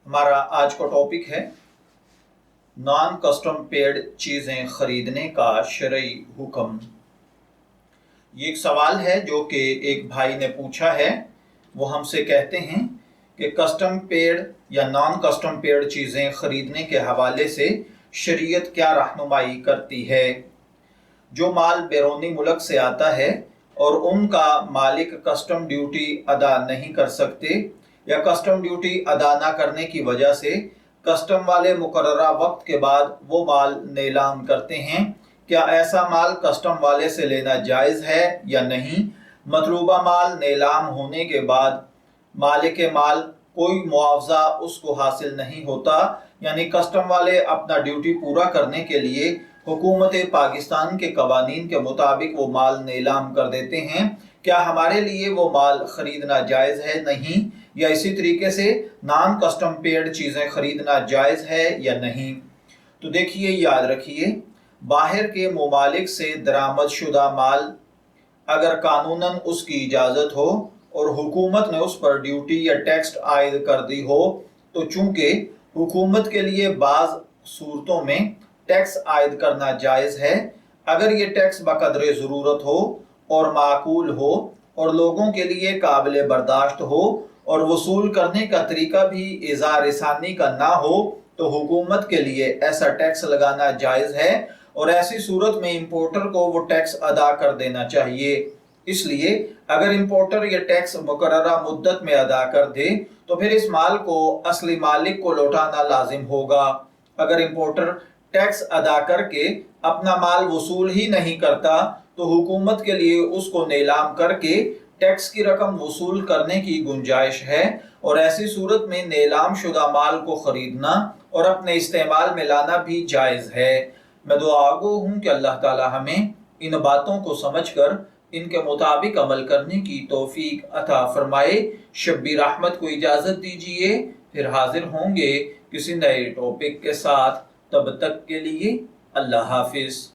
हमारा आज का टॉपिक है नॉन कस्टम पेड चीज़ें खरीदने का शरई हुक्म। ये एक सवाल है जो कि एक भाई ने पूछा है। वो हमसे कहते हैं कि कस्टम पेड या नॉन कस्टम पेड चीज़ें खरीदने के हवाले से शरीयत क्या रहनुमाई करती है। जो माल बैरूनी मुल्क से आता है और उनका मालिक कस्टम ड्यूटी अदा नहीं कर सकते या कस्टम ड्यूटी अदा ना करने की वजह से कस्टम वाले मुकर्ररा वक्त के बाद वो माल नीलाम करते हैं, क्या ऐसा माल कस्टम वाले से लेना जायज़ है या नहीं। मतलूबा माल नीलाम होने के बाद मालिक माल कोई मुआवजा उसको हासिल नहीं होता, यानी कस्टम वाले अपना ड्यूटी पूरा करने के लिए हुकूमत पाकिस्तान के कवानीन के मुताबिक वो माल नीलाम कर देते हैं। क्या हमारे लिए वो माल खरीदना जायज़ है नहीं, या इसी तरीके से नॉन कस्टम पेड चीज़ें खरीदना जायज़ है या नहीं। तो देखिए, याद रखिए, बाहर के ममालिक से दरामद शुदा माल अगर कानूनन उसकी इजाज़त हो और हुकूमत ने उस पर ड्यूटी या टैक्स आयद कर दी हो, तो चूंकि हुकूमत के लिए बाज़ सूरतों में टैक्स आयद करना जायज़ है, अगर ये टैक्स बकदरे ज़रूरत हो और माकूल हो और लोगों के लिए काबिल बर्दाश्त हो और वसूल करने का तरीका भी इज़ार रसानी का ना हो, तो हुकूमत के लिए ऐसा टैक्स लगाना जायज़ है और ऐसी सूरत में इंपोर्टर को वो टैक्स अदा कर देना चाहिए। इसलिए अगर इंपोर्टर ये टैक्स मुकर्ररा मुद्दत में अदा कर दे तो फिर इस माल को असली मालिक को लौटाना लाजिम होगा। अगर इंपोर्टर टैक्स अदा करके अपना माल वसूल ही नहीं करता तो हुकूमत के लिए उसको नीलाम करके टैक्स की रकम वसूल करने की गुंजाइश है और ऐसी सूरत में नीलाम शुदा माल को खरीदना और अपने इस्तेमाल में लाना भी जायज़ है। मैं दुआगो हूँ कि अल्लाह ताला हमें इन बातों को समझकर इनके मुताबिक अमल करने की तौफीक अता फरमाए। शब्बीर अहमद को इजाज़त दीजिए, फिर हाजिर होंगे किसी नए टॉपिक के साथ। तब तक के लिए अल्लाह हाफिज़।